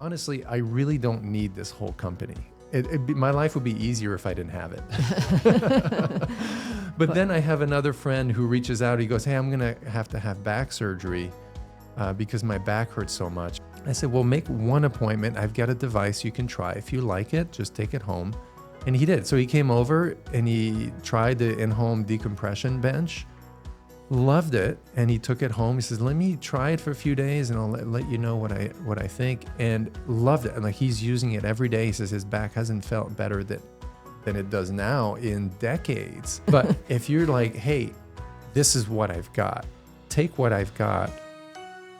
Honestly, I really don't need this whole company. My life would be easier if I didn't have it. But then I have another friend who reaches out. He goes, hey, I'm going to have back surgery because my back hurts so much. I said, well, make one appointment. I've got a device you can try. If you like it, just take it home. And he did. So he came over and he tried the in-home decompression bench, loved it, and he took it home. He says, let me try it for a few days and I'll let you know what I think, and loved it. And like, he's using it every day. He says his back hasn't felt better than it does now in decades. But if you're like, hey, this is what I've got, take what I've got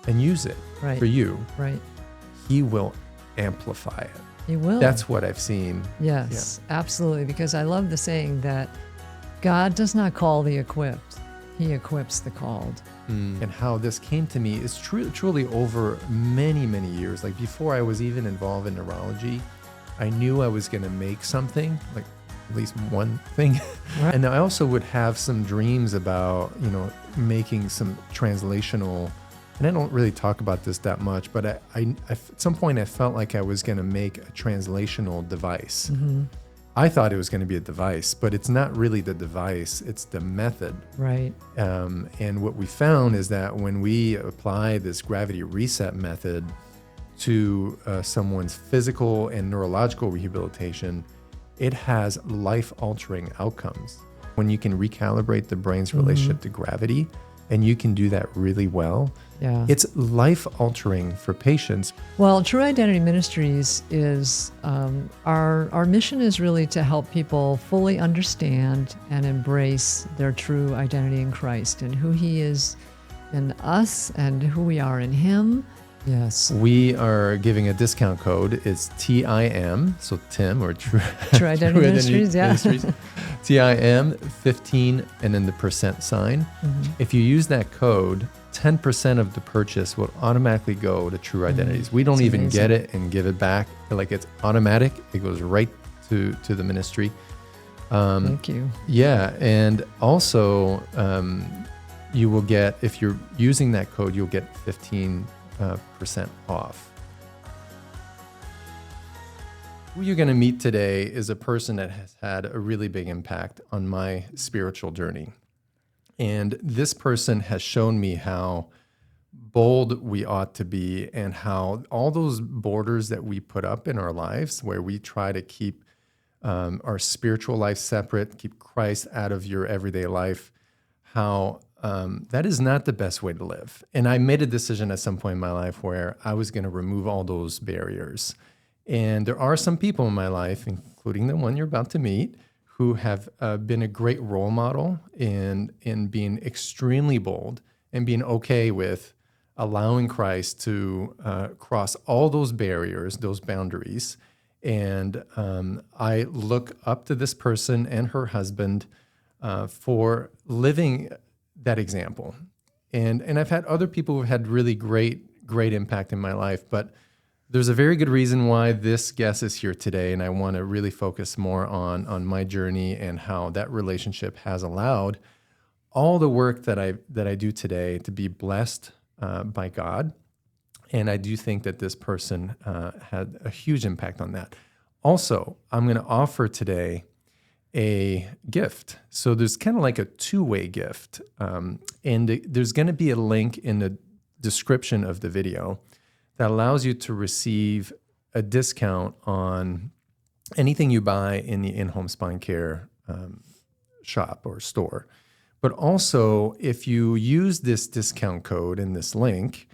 and use it for you. Right. He will amplify it. He will. That's what I've seen. Yes, absolutely. Because I love the saying that God does not call the equipped. He equips the called. And how this came to me is truly over many, many years. Like before I was even involved in neurology, I knew I was going to make something, like at least one thing. Right. And I also would have some dreams about, making some translational, and I don't really talk about this that much, but I at some point I felt like I was going to make a translational device. Mm-hmm. I thought it was going to be a device, but it's not really the device, it's the method. Right. And what we found is that when we apply this gravity reset method to someone's physical and neurological rehabilitation, it has life-altering outcomes. When you can recalibrate the brain's relationship to gravity, and you can do that really well, it's life-altering for patients. Well, True Identity Ministries is, our mission is really to help people fully understand and embrace their true identity in Christ and who He is in us and who we are in Him. Yes. We are giving a discount code. It's TIM, so Tim or True Identity Ministries, Ministries. TIM 15 and then the % sign. Mm-hmm. If you use that code, 10% of the purchase will automatically go to True Identities. We don't even get it and give it back. Like, it's automatic. It goes right to the ministry. Thank you. Yeah, and also you will get, if you're using that code, you'll get 15% off. Who you're going to meet today is a person that has had a really big impact on my spiritual journey. And this person has shown me how bold we ought to be and how all those borders that we put up in our lives, where we try to keep our spiritual life separate, keep Christ out of your everyday life, how that is not the best way to live. And I made a decision at some point in my life where I was going to remove all those barriers. And there are some people in my life, including the one you're about to meet, who have been a great role model in being extremely bold and being okay with allowing Christ to cross all those barriers, those boundaries. And I look up to this person and her husband for living that example. And I've had other people who've had really great impact in my life, but there's a very good reason why this guest is here today, and I want to really focus more on my journey and how that relationship has allowed all the work that I do today to be blessed by God. And I do think that this person had a huge impact on that. Also, I'm going to offer today a gift. So there's kind of like a two-way gift. And there's going to be a link in the description of the video that allows you to receive a discount on anything you buy in the in-home spine care shop or store. But also, if you use this discount code in this link,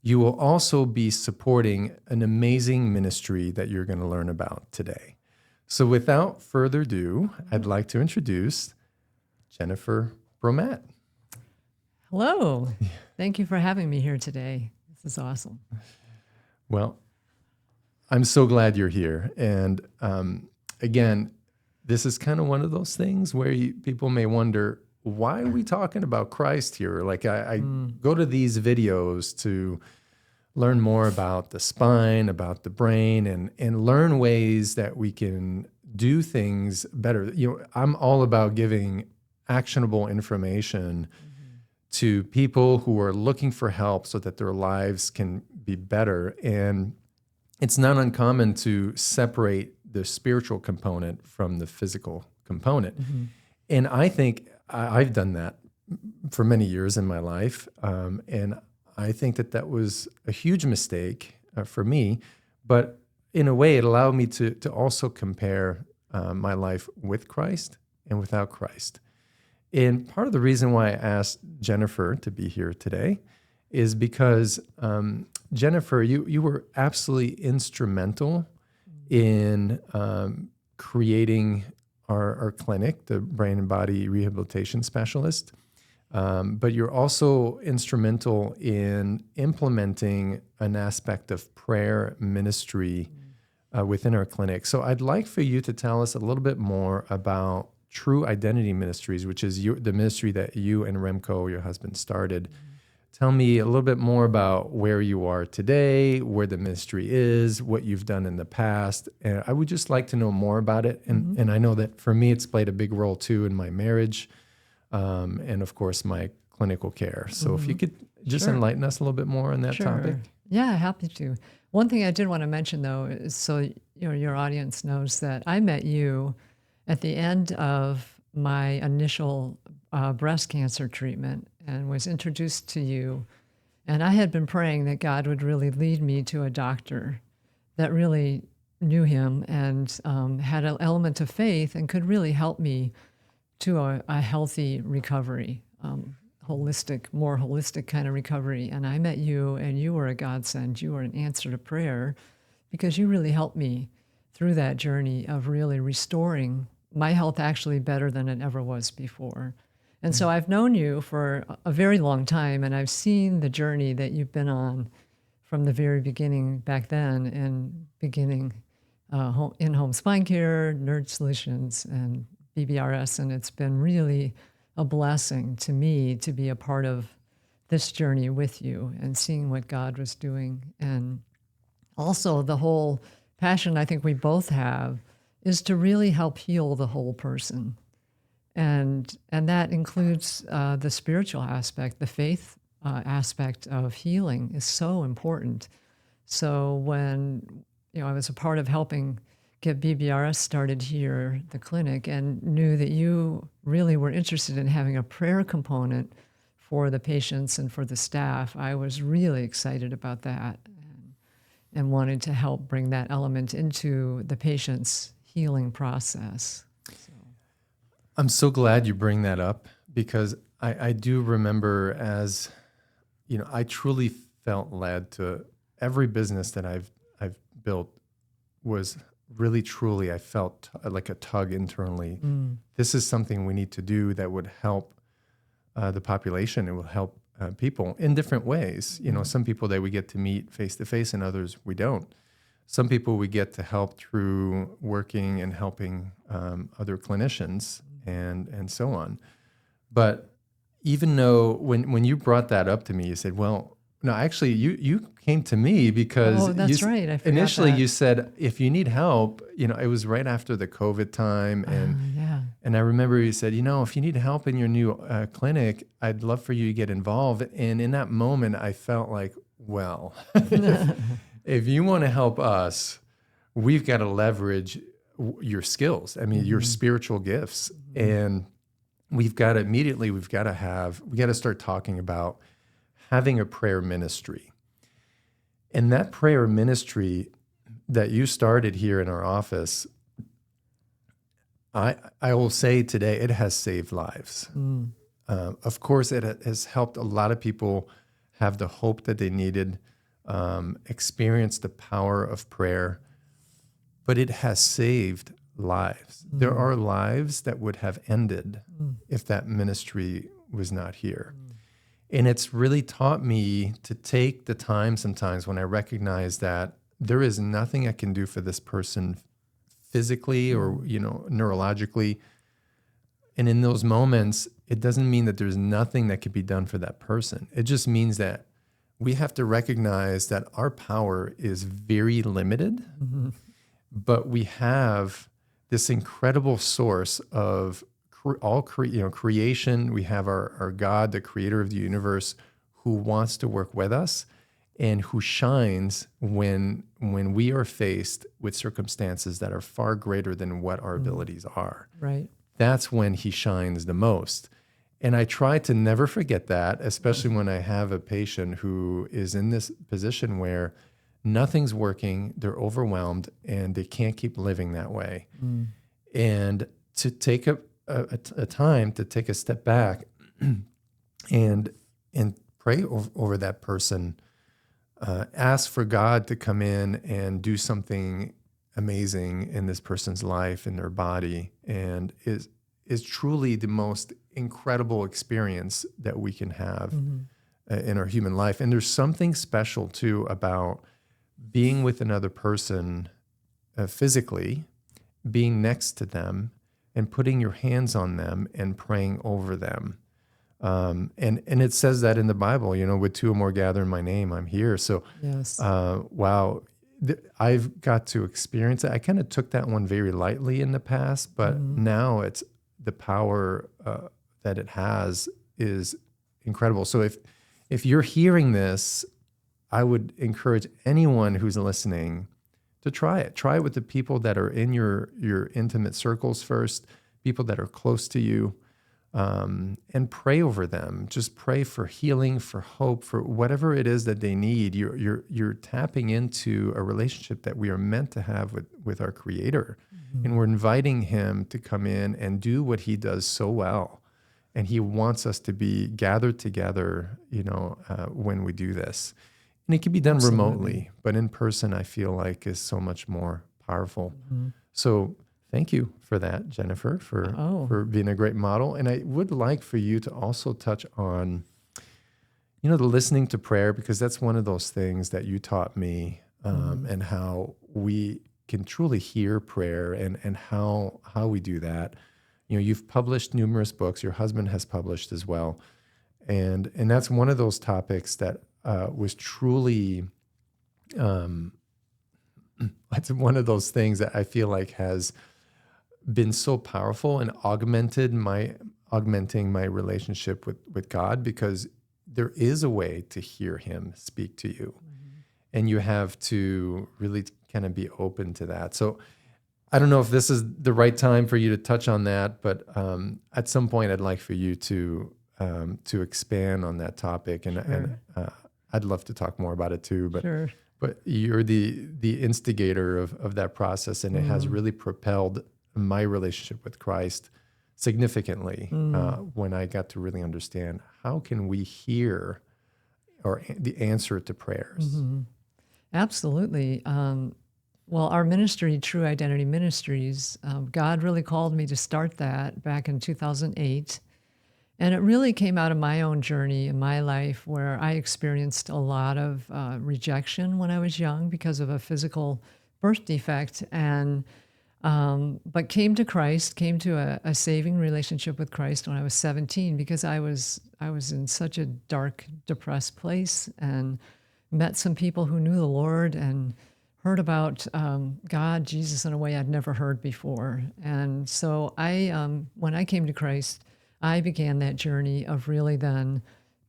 you will also be supporting an amazing ministry that you're going to learn about today. So without further ado, I'd like to introduce Jennifer Brommet. Hello. Thank you for having me here today. This is awesome. Well, I'm so glad you're here. And again, this is kind of one of those things where people may wonder, why are we talking about Christ here? Like I go to these videos to learn more about the spine, about the brain, and learn ways that we can do things better. I'm all about giving actionable information to people who are looking for help so that their lives can be better. And it's not uncommon to separate the spiritual component from the physical component. And I think I've done that for many years in my life. And I think that was a huge mistake for me. But in a way, it allowed me to also compare my life with Christ and without Christ. And part of the reason why I asked Jennifer to be here today is because, Jennifer, you were absolutely instrumental in creating our clinic, the Brain and Body Rehabilitation Specialist. But you're also instrumental in implementing an aspect of prayer ministry within our clinic. So I'd like for you to tell us a little bit more about True Identity Ministries, which is the ministry that you and Remco, your husband, started. Tell me a little bit more about where you are today, where the ministry is, what you've done in the past. And I would just like to know more about it. And I know that for me, it's played a big role too in my marriage and, of course, my clinical care. So if you could just enlighten us a little bit more on that topic. Yeah, happy to. One thing I did want to mention, though, is so your audience knows that I met you at the end of my initial breast cancer treatment and was introduced to you. And I had been praying that God would really lead me to a doctor that really knew him and had an element of faith and could really help me to a healthy recovery, more holistic kind of recovery. And I met you, and you were a godsend. You were an answer to prayer because you really helped me through that journey of really restoring my health actually better than it ever was before. And so I've known you for a very long time, and I've seen the journey that you've been on from the very beginning back then, and beginning in-home spine care, Nerd Solutions, and BBRS. And it's been really a blessing to me to be a part of this journey with you and seeing what God was doing. And also the whole passion I think we both have is to really help heal the whole person. And that includes the spiritual aspect, the faith aspect of healing is so important. So when I was a part of helping get BBRS started here, the clinic, and knew that you really were interested in having a prayer component for the patients and for the staff, I was really excited about that and wanted to help bring that element into the patient's healing process. I'm so glad you bring that up because I do remember I truly felt led to every business that I've built was really truly, I felt like a tug internally. This is something we need to do that would help the population. It will help people in different ways. Some people that we get to meet face to face and others we don't. Some people we get to help through working and helping other clinicians and so on. But even though when you brought that up to me, you said, well, no, actually you came to me because that's right. I forgot initially that. You said, if you need help, it was right after the COVID time. And I remember you said, if you need help in your new clinic, I'd love for you to get involved. And in that moment, I felt like, well, if you want to help us, we've got to leverage your skills. I mean, your spiritual gifts. And we've got to start talking about having a prayer ministry. And that prayer ministry that you started here in our office, I will say today, it has saved lives. Of course, it has helped a lot of people have the hope that they needed, experience the power of prayer, but it has saved lives. There are lives that would have ended if that ministry was not here. And it's really taught me to take the time sometimes when I recognize that there is nothing I can do for this person physically or, neurologically. And in those moments, it doesn't mean that there's nothing that could be done for that person. It just means that we have to recognize that our power is very limited, but we have this incredible source of creation. We have our God, the creator of the universe, who wants to work with us. and who shines when we are faced with circumstances that are far greater than what our abilities are. Right. That's when he shines the most. And I try to never forget that, especially when I have a patient who is in this position where nothing's working, they're overwhelmed, and they can't keep living that way. And to take a time to take a step back and pray over that person, ask for God to come in and do something amazing in this person's life, in their body, and is truly the most incredible experience that we can have in our human life. And there's something special too about being with another person physically, being next to them, and putting your hands on them and praying over them. And it says that in the Bible, with two or more gather in my name, I'm here. So, Yes. wow, I've got to experience it. I kind of took that one very lightly in the past, but now it's the power that it has is incredible. So if you're hearing this, I would encourage anyone who's listening to try it. Try it with the people that are in your intimate circles first, people that are close to you, and pray over them. Just pray for healing, for hope, for whatever it is that they need. You're tapping into a relationship that we are meant to have with our Creator, and we're inviting Him to come in and do what He does so well. And He wants us to be gathered together, when we do this. And it can be done remotely, but in person, I feel like is so much more powerful. So thank you for that, Jennifer, for being a great model. And I would like for you to also touch on, the listening to prayer, because that's one of those things that you taught me, and how we can truly hear prayer and how we do that. You've published numerous books. Your husband has published as well. And that's one of those topics that was truly, it's one of those things that I feel like has been so powerful and augmenting my relationship with God, because there is a way to hear Him speak to you, and you have to really kind of be open to that. So I don't know if this is the right time for you to touch on that, but at some point I'd like for you to expand on that topic, and I'd love to talk more about it too. But Sure. But you're the instigator of that process, and it has really propelled my relationship with Christ significantly when I got to really understand how can we hear or the answer to prayers. Absolutely. Well, our ministry, True Identity Ministries, God really called me to start that back in 2008. And it really came out of my own journey in my life, where I experienced a lot of rejection when I was young because of a physical birth defect, and but came to Christ, came to a saving relationship with Christ when I was 17, because I was in such a dark, depressed place, and met some people who knew the Lord and heard about God, Jesus, in a way I'd never heard before. And so when I came to Christ, I began that journey of really then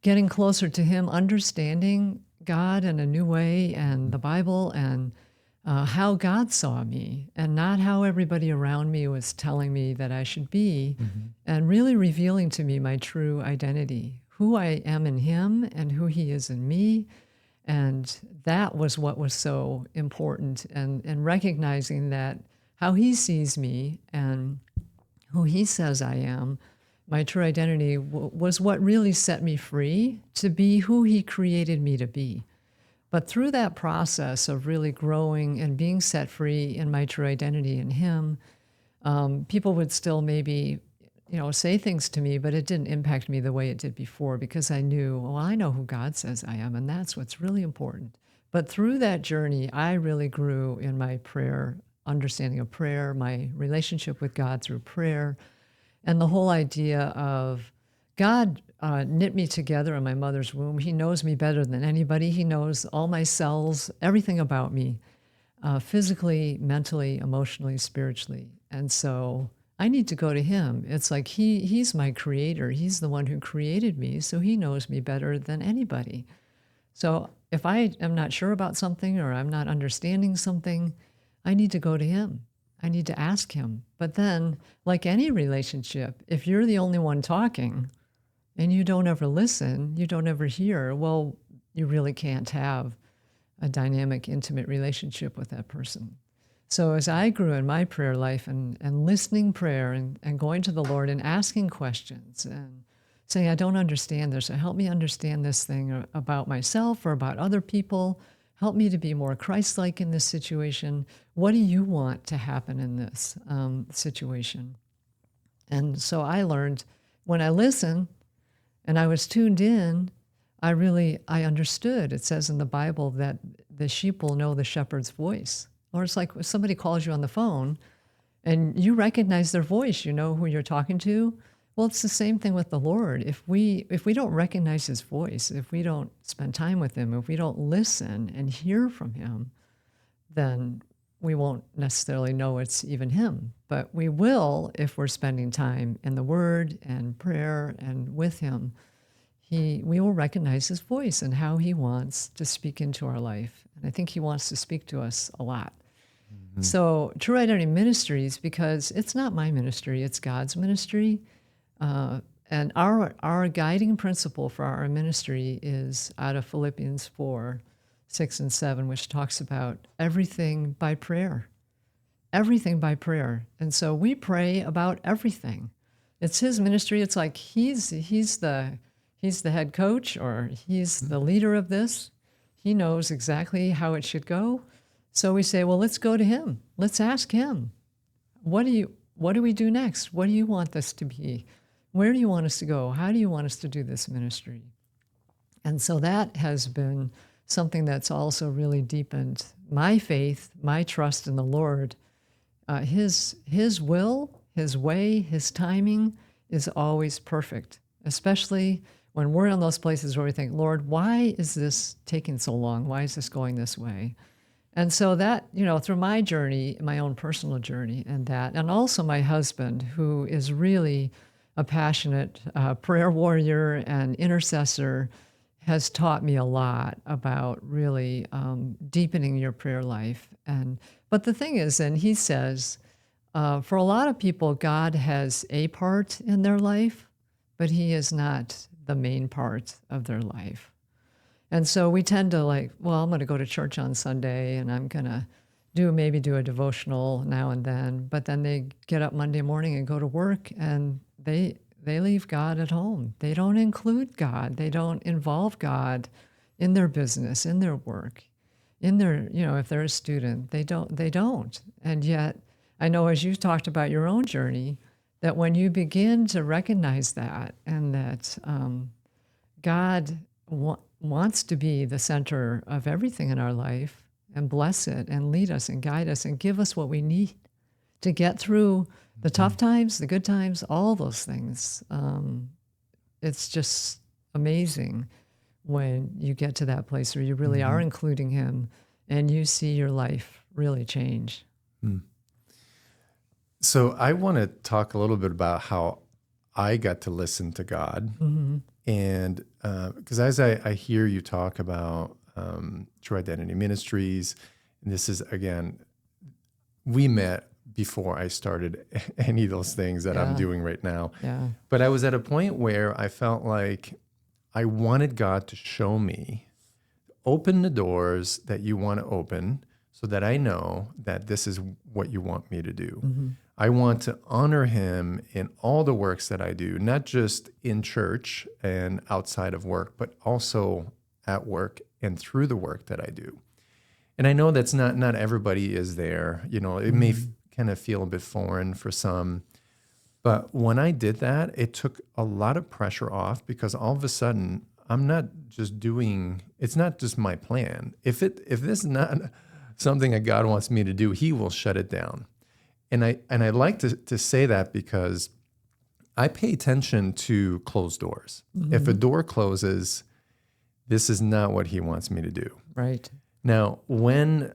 getting closer to Him, understanding God in a new way, and the Bible, and how God saw me, and not how everybody around me was telling me that I should be, and really revealing to me my true identity, who I am in Him and who He is in me. And that was what was so important, and recognizing that how He sees me and who He says I am, my true identity was what really set me free to be who He created me to be. But through that process of really growing and being set free in my true identity in Him, people would still maybe, say things to me, but it didn't impact me the way it did before, because I knew, well, I know who God says I am, and that's what's really important. But through that journey, I really grew in my prayer, understanding of prayer, my relationship with God through prayer, and the whole idea of God knit me together in my mother's womb. He knows me better than anybody. He knows all my cells, everything about me, physically, mentally, emotionally, spiritually. And so I need to go to Him. It's like He's my creator. He's the one who created me, so He knows me better than anybody. So if I am not sure about something or I'm not understanding something, I need to go to him. I need to ask him. But then, like any relationship, if you're the only one talking and you don't ever listen, you don't ever hear, well, you really can't have a dynamic, intimate relationship with that person. So as I grew in my prayer life and listening prayer and going to the Lord and asking questions and saying, I don't understand this, or help me understand this thing about myself or about other people. Help me to be more Christ-like in this situation. What do you want to happen in this situation? And so I learned when I listened and I was tuned in, I understood. It says in the Bible that the sheep will know the shepherd's voice. Or it's like if somebody calls you on the phone and you recognize their voice, you know who you're talking to. Well, it's the same thing with the Lord. If we don't recognize his voice, if we don't spend time with him, if we don't listen and hear from him, then we won't necessarily know it's even him. But we will if we're spending time in the Word and prayer and with him. We will recognize his voice and how he wants to speak into our life. And I think he wants to speak to us a lot. Mm-hmm. So True Identity Ministries, because it's not my ministry, it's God's ministry. And our guiding principle for our ministry is out of Philippians 4, 6 and 7, which talks about everything by prayer. Everything by prayer. And so we pray about everything. It's his ministry. It's like he's the head coach or he's the leader of this. He knows exactly how it should go. So we say, well, let's go to him. Let's ask him. What do we do next? What do you want this to be? Where do you want us to go? How do you want us to do this ministry? And so that has been something that's also really deepened my faith, my trust in the Lord. His will, his way, his timing is always perfect, especially when we're in those places where we think, Lord, why is this taking so long? Why is this going this way? And so that, through my journey, my own personal journey and also my husband, who is really a passionate prayer warrior and intercessor, has taught me a lot about really deepening your prayer life. But the thing is, and he says, for a lot of people, God has a part in their life, but he is not the main part of their life. And so we tend to I'm going to go to church on Sunday and I'm going to maybe do a devotional now and then, but then they get up Monday morning and go to work and they leave God at home. They don't include God. They don't involve God in their business, in their work, in their, if they're a student, they don't. And yet I know as you talked about your own journey, that when you begin to recognize that and that God wants to be the center of everything in our life and bless it and lead us and guide us and give us what we need to get through the tough times, the good times, all those things. It's just amazing when you get to that place where you really are including him and you see your life really change. So I want to talk a little bit about how I got to listen to God. And because as I hear you talk about True Identity Ministries, and this is, again, we met before I started any of those things that I'm doing right now. Yeah. But I was at a point where I felt like I wanted God to show me, open the doors that you want to open so that I know that this is what you want me to do. I want to honor him in all the works that I do, not just in church and outside of work, but also at work and through the work that I do. And I know that's not everybody is there. It may kind of feel a bit foreign for some. But when I did that, it took a lot of pressure off because all of a sudden, I'm not just doing, it's not just my plan. If this is not something that God wants me to do, he will shut it down. And I like to say that because I pay attention to closed doors. If a door closes, this is not what he wants me to do. Right. Now, when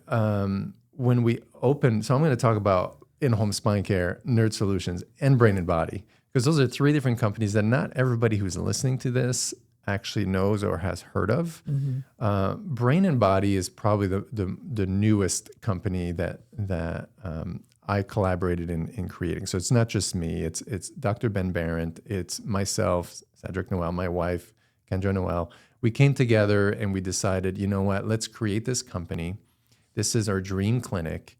we open, so I'm going to talk about in-home spine care, Nerd Solutions, and Brain and Body, because those are three different companies that not everybody who's listening to this actually knows or has heard of. Brain and Body is probably the newest company that I collaborated in creating. So it's not just me. It's Dr. Ben Barrett. It's myself, Cedric Noel, my wife, Kendra Noel. We came together and we decided, you know what? Let's create this company. This is our dream clinic.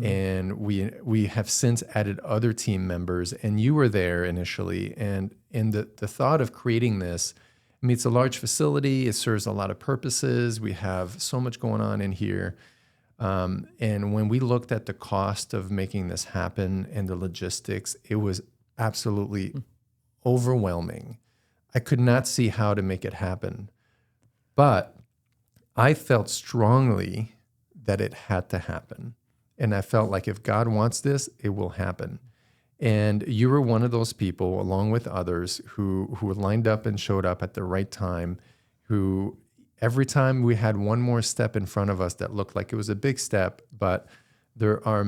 And we have since added other team members, and you were there initially. And the thought of creating this, I mean, it's a large facility. It serves a lot of purposes. We have so much going on in here. And when we looked at the cost of making this happen and the logistics, it was absolutely overwhelming. I could not see how to make it happen. But I felt strongly that it had to happen. And I felt like if God wants this, it will happen. And you were one of those people, along with others, who lined up and showed up at the right time, who every time we had one more step in front of us that looked like it was a big step, but there are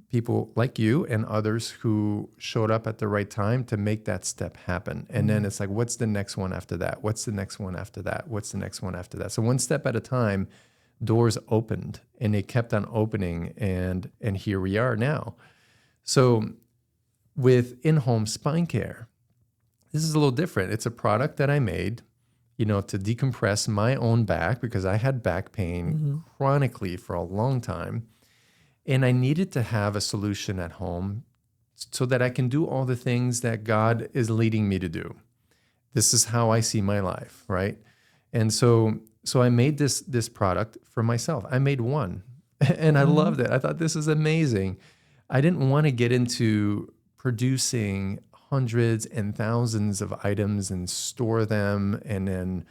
people like you and others who showed up at the right time to make that step happen. And then it's like, what's the next one after that? What's the next one after that? What's the next one after that? So one step at a time, doors opened, and they kept on opening, and here we are now. So with in-home spine care, this is a little different. It's a product that I made, to decompress my own back, because I had back pain chronically for a long time, and I needed to have a solution at home so that I can do all the things that God is leading me to do. This is how I see my life, right? And so I made this product for myself. I made one, and I loved it. I thought, this is amazing. I didn't want to get into producing hundreds and thousands of items and store them and then,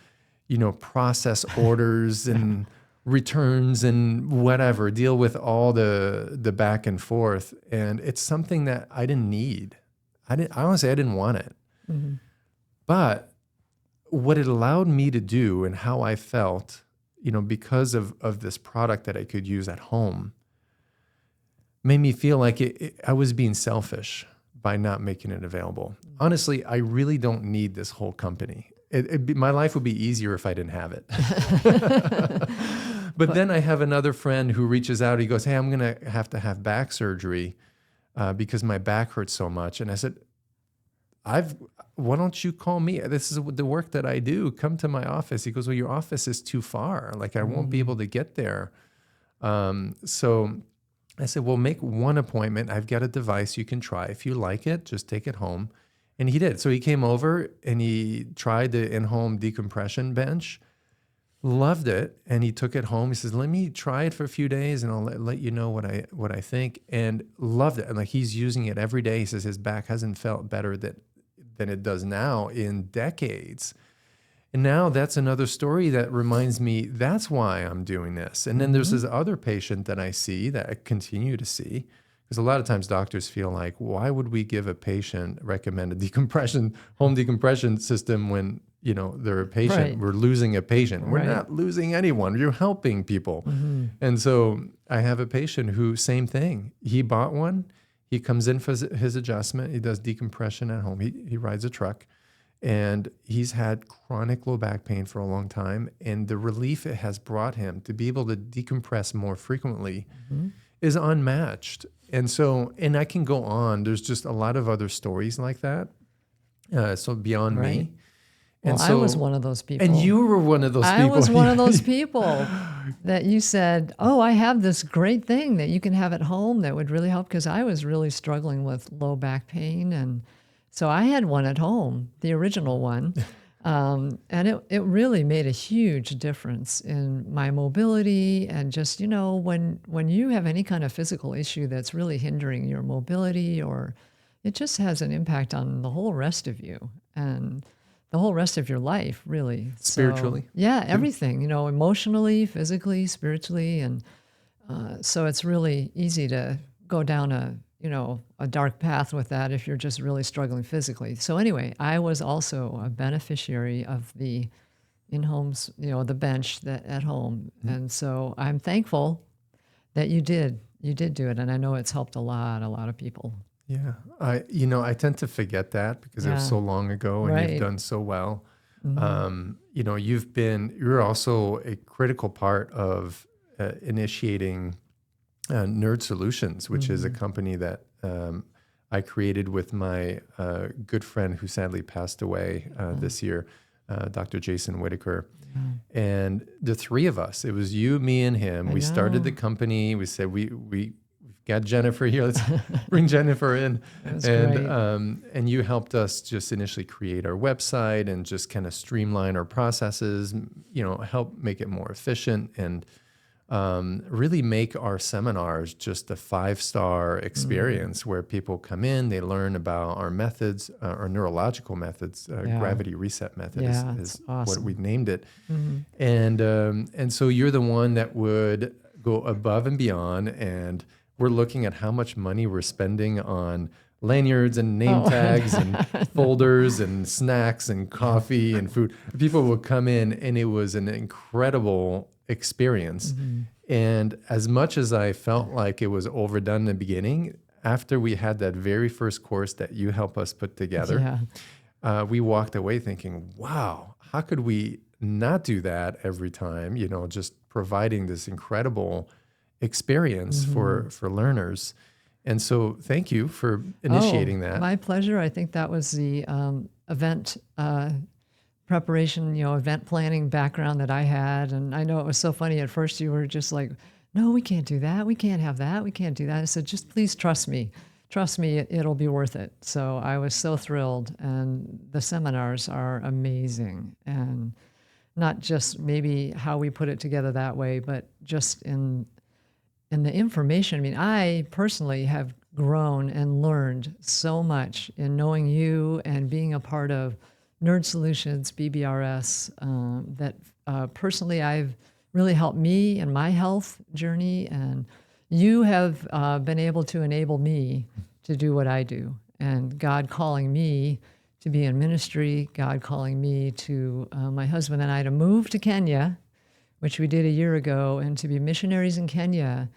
process orders and returns and whatever, deal with all the back and forth. And it's something that I didn't need. Honestly, I didn't want it. But what it allowed me to do and how I felt, because of this product that I could use at home, made me feel like I was being selfish by not making it available. Honestly, I really don't need this whole company. My life would be easier if I didn't have it. But then I have another friend who reaches out. He goes, hey, I'm going to have back surgery because my back hurts so much. And I said, why don't you call me? This is the work that I do. Come to my office. He goes, well, your office is too far. Like, I won't be able to get there. So I said, well, make one appointment. I've got a device you can try. If you like it, just take it home. And he did. So he came over and he tried the in-home decompression bench, loved it, and he took it home. He says, let me try it for a few days and I'll let you know what I think, and loved it. And like, he's using it every day. He says his back hasn't felt better than it does now in decades. And now that's another story that reminds me, that's why I'm doing this. And then there's this other patient that I see, that I continue to see, because a lot of times doctors feel like, why would we give a patient recommended home decompression system when, they're a patient? Right. We're losing a patient. We're not losing anyone. You're helping people. And so I have a patient who, same thing. He bought one. He comes in for his adjustment. He does decompression at home. He rides a truck. And he's had chronic low back pain for a long time. And the relief it has brought him to be able to decompress more frequently is unmatched. And I can go on. There's just a lot of other stories like that. So beyond me. And well, I was one of those people. And you were one of those people. I was one of those people that you said, oh, I have this great thing that you can have at home that would really help, because I was really struggling with low back pain. And so I had one at home, the original one. And it really made a huge difference in my mobility. And just, when you have any kind of physical issue that's really hindering your mobility, or it just has an impact on the whole rest of you and the whole rest of your life, really. Spiritually. So, yeah, everything, emotionally, physically, spiritually. And so it's really easy to go down a dark path with that if you're just really struggling physically. So anyway, I was also a beneficiary of the in-homes, the bench at home. And so I'm thankful that you did do it. And I know it's helped a lot of people. Yeah. I tend to forget that because it was so long ago and you've done so well. You're also a critical part of initiating Nerd Solutions, which is a company that I created with my good friend who sadly passed away this year, Dr. Jason Whitaker. And the three of us, it was you, me, and him. We started the company. We said, we've got Jennifer here. Let's bring Jennifer in. And you helped us just initially create our website and just kind of streamline our processes, help make it more efficient and really make our seminars just a 5-star experience where people come in, they learn about our methods, our neurological methods, gravity reset method is awesome. What we've named it. And so you're the one that would go above and beyond, and we're looking at how much money we're spending on lanyards and name tags and folders and snacks and coffee and food. People would come in, and it was an incredible experience. And as much as I felt like it was overdone in the beginning, after we had that very first course that you helped us put together, we walked away thinking, wow, how could we not do that every time? Just providing this incredible experience for learners. And so thank you for initiating that. My pleasure. I think that was the event preparation, event planning background that I had. And I know it was so funny. At first you were just like, no, we can't do that. We can't have that. We can't do that. I said, just please trust me. Trust me, it'll be worth it. So I was so thrilled. And the seminars are amazing. And not just maybe how we put it together that way, but just in the information. I mean, I personally have grown and learned so much in knowing you and being a part of Nerd Solutions, BBRS, that personally I've really helped me in my health journey, and you have been able to enable me to do what I do. And God calling me to be in ministry, God calling me to, my husband and I, to move to Kenya, which we did a year ago, and to be missionaries in Kenya.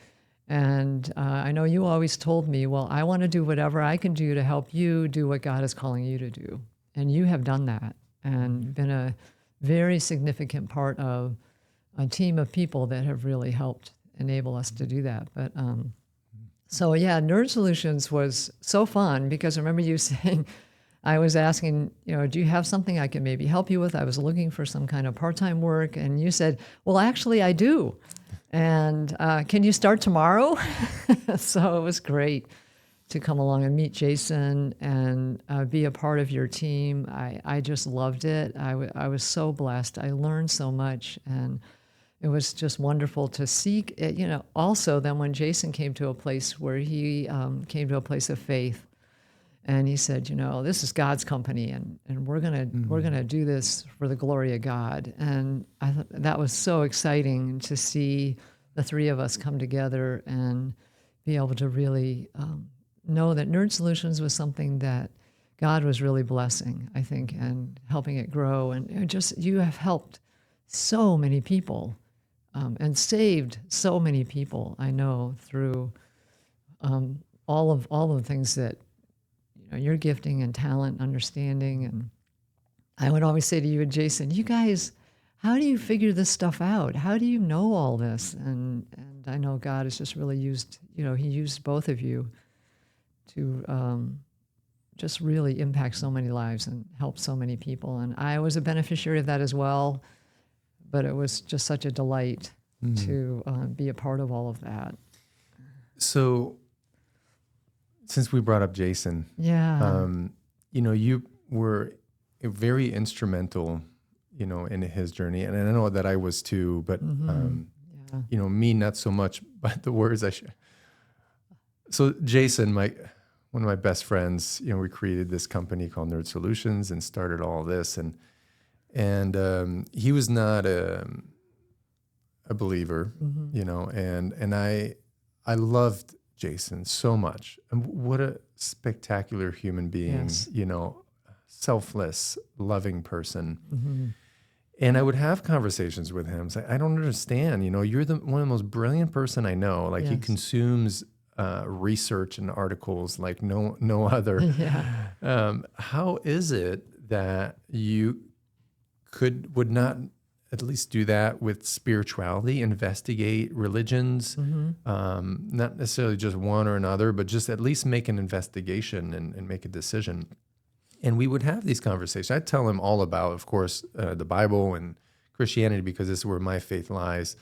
And I know you always told me, well, I want to do whatever I can do to help you do what God is calling you to do. And you have done that and been a very significant part of a team of people that have really helped enable us to do that. But Nerd Solutions was so fun because I remember you saying, I was asking, do you have something I can maybe help you with? I was looking for some kind of part-time work. And you said, well, actually, I do. And can you start tomorrow? So it was great to come along and meet Jason and be a part of your team. I just loved it. I was so blessed. I learned so much, and it was just wonderful to seek it. Also then when Jason came to a place where he came to a place of faith, and he said, this is God's company, and we're gonna do this for the glory of God. And I thought that was so exciting to see the three of us come together and be able to really know that Nerd Solutions was something that God was really blessing, I think, and helping it grow. And you have helped so many people and saved so many people, I know, through all of the things that your gifting and talent, understanding. And I would always say to you and Jason, you guys, how do you figure this stuff out? How do you know all this? And I know God has just really used, he used both of you to just really impact so many lives and help so many people. And I was a beneficiary of that as well, but it was just such a delight to be a part of all of that. So since we brought up Jason, you were very instrumental, in his journey. And I know that I was too, but, me, not so much, but the words I share. So Jason, one of my best friends, we created this company called Nerd Solutions and started all this. And he was not a believer, and I loved Jason so much. And what a spectacular human being, Yes. Selfless, loving person. And I would have conversations with him. Say, I don't understand. You're one of the most brilliant person I know. Like he consumes research and articles like no other. How is it that you would not at least do that with spirituality, investigate religions, not necessarily just one or another, but just at least make an investigation and make a decision. And we would have these conversations. I'd tell him all about, of course, the Bible and Christianity, because this is where my faith lies,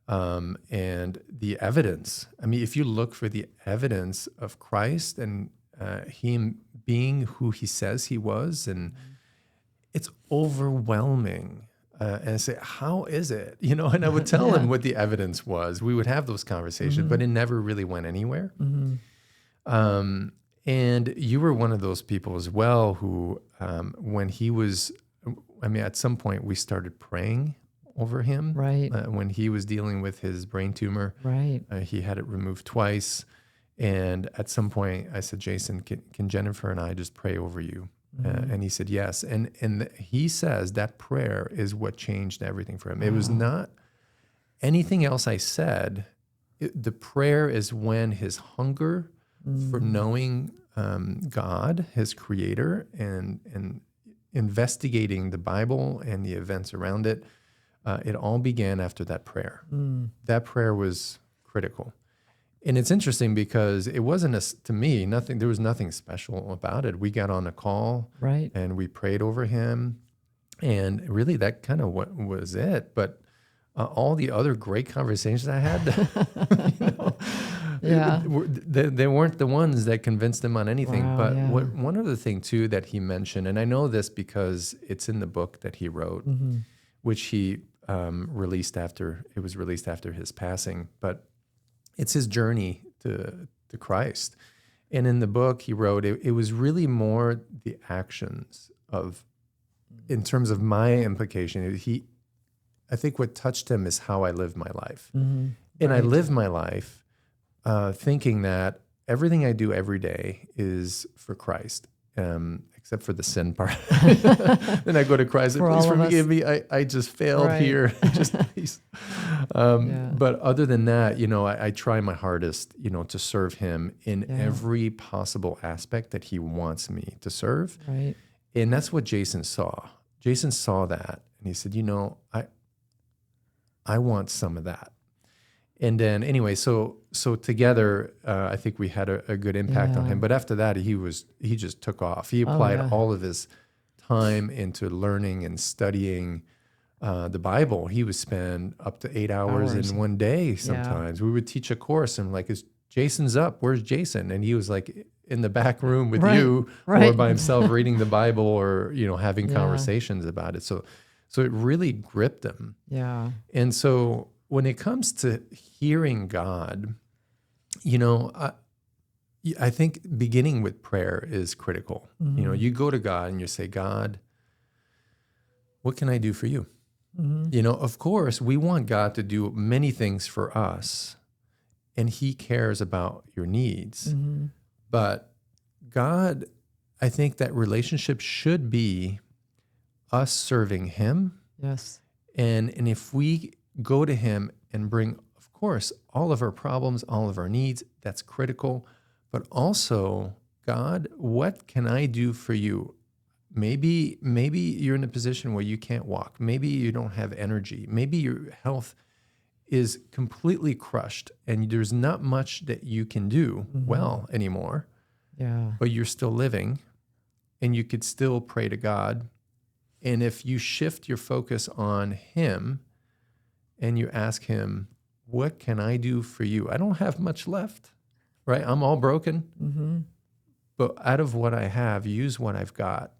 and the evidence. I mean, if you look for the evidence of Christ and him being who he says he was, and it's overwhelming. And I say, how is it? And I would tell him what the evidence was. We would have those conversations, but it never really went anywhere. And you were one of those people as well who, when he was, at some point we started praying over him. Right. When he was dealing with his brain tumor. Right. He had it removed twice. And at some point I said, Jason, can Jennifer and I just pray over you? And he said, yes. And he says that prayer is what changed everything for him. It was not anything else I said. The prayer is when his hunger for knowing God, his creator, and investigating the Bible and the events around it, it all began after that prayer. That prayer was critical. And it's interesting because it wasn't, to me, there was nothing special about it. We got on a call, right, and we prayed over him, and really that kind of what was it. But all the other great conversations I had, they weren't the ones that convinced him on anything. Wow, but yeah. one other thing too that he mentioned, and I know this because it's in the book that he wrote, which he released after his passing, but it's his journey to Christ. And in the book he wrote, it was really more the actions of, in terms of my implication, I think what touched him is how I live my life. And I live my life thinking that everything I do every day is for Christ, except for the sin part. Then I go to Christ and please forgive me. I just failed here. Just please. But other than that, I try my hardest, to serve him in every possible aspect that he wants me to serve. Right. And that's what Jason saw. Jason saw that, and he said, I want some of that. And then anyway, so together, I think we had a good impact on him. But after that, he just took off. He applied all of his time into learning and studying the Bible. He would spend up to 8 hours in one day sometimes. We would teach a course, and is Jason's up? Where's Jason? And he was in the back room with you, or by himself reading the Bible, or having conversations about it. So it really gripped him. Yeah. And so when it comes to hearing God, I think beginning with prayer is critical. You go to God and you say, God, what can I do for you? Of course, we want God to do many things for us, and he cares about your needs. But God, I think that relationship should be us serving him. Yes. And if we go to him and bring, of course, all of our problems, all of our needs, that's critical. But also, God, what can I do for you? Maybe you're in a position where you can't walk. Maybe you don't have energy. Maybe your health is completely crushed and there's not much that you can do well anymore. Yeah. But you're still living, and you could still pray to God. And if you shift your focus on him and you ask him, what can I do for you? I don't have much left, right? I'm all broken. But out of what I have, use what I've got.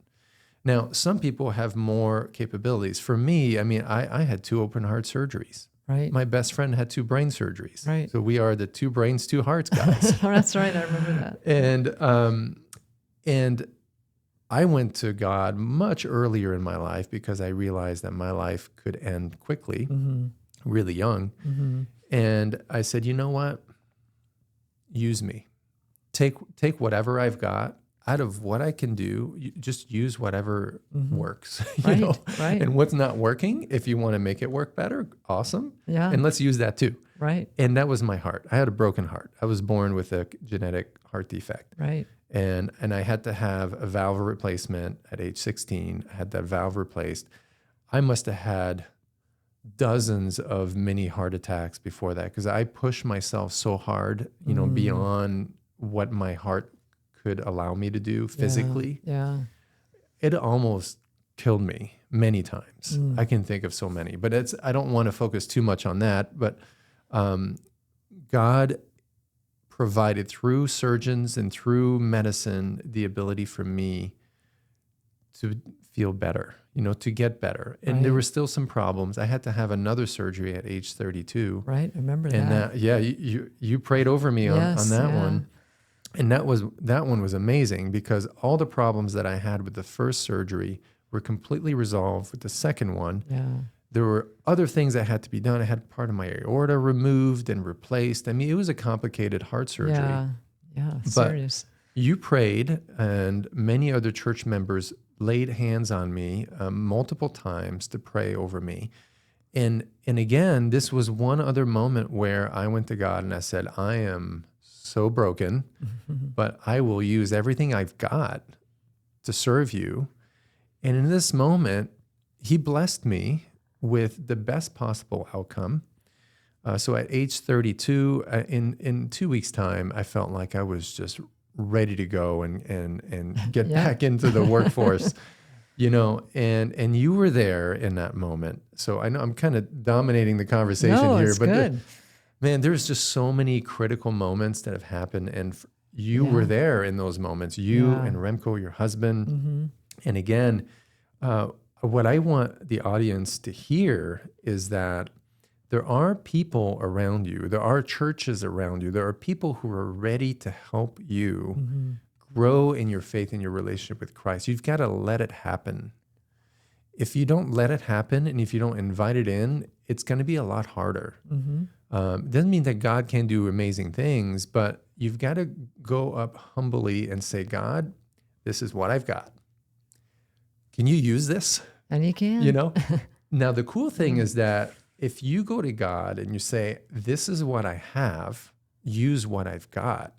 Now, some people have more capabilities. For me, I had 2 open heart surgeries. Right. My best friend had 2 brain surgeries. Right. So we are the 2 brains, 2 hearts guys. That's right. I remember that. And I went to God much earlier in my life because I realized that my life could end quickly, really young. And I said, you know what? Use me. Take whatever I've got. Out of what I can do, just use whatever works. Right. And what's not working, if you want to make it work better, awesome. Yeah. And let's use that too. Right. And that was my heart. I had a broken heart. I was born with a genetic heart defect. Right. And I had to have a valve replacement at age 16. I had that valve replaced. I must have had dozens of mini heart attacks before that, because I pushed myself so hard, beyond what my heart could allow me to do physically. Yeah. It almost killed me many times. I can think of so many, but I don't want to focus too much on that. But God provided through surgeons and through medicine the ability for me to feel better, to get better. And there were still some problems. I had to have another surgery at age 32. Right. I remember And that. you prayed over me on that one. And that one was amazing, because all the problems that I had with the first surgery were completely resolved with the second one. Yeah. There were other things that had to be done. I had part of my aorta removed and replaced. I mean, it was a complicated heart surgery. Yeah. But Serious. you prayed, and many other church members laid hands on me multiple times to pray over me. And again, this was one other moment where I went to God and I said, I am so broken, but I will use everything I've got to serve you. And in this moment, he blessed me with the best possible outcome. So at age 32, in 2 weeks' time, I felt like I was just ready to go and get back into the workforce, and you were there in that moment. So I know I'm kind of dominating the conversation here, it's but good. man, there's just so many critical moments that have happened, and you were there in those moments, you and Remco, your husband. And again, what I want the audience to hear is that there are people around you, there are churches around you, there are people who are ready to help you grow in your faith and your relationship with Christ. You've got to let it happen. If you don't let it happen, and if you don't invite it in, it's going to be a lot harder. It doesn't mean that God can't do amazing things, but you've got to go up humbly and say, God, this is what I've got. Can you use this? And you can. Now, the cool thing is that if you go to God and you say, this is what I have, use what I've got,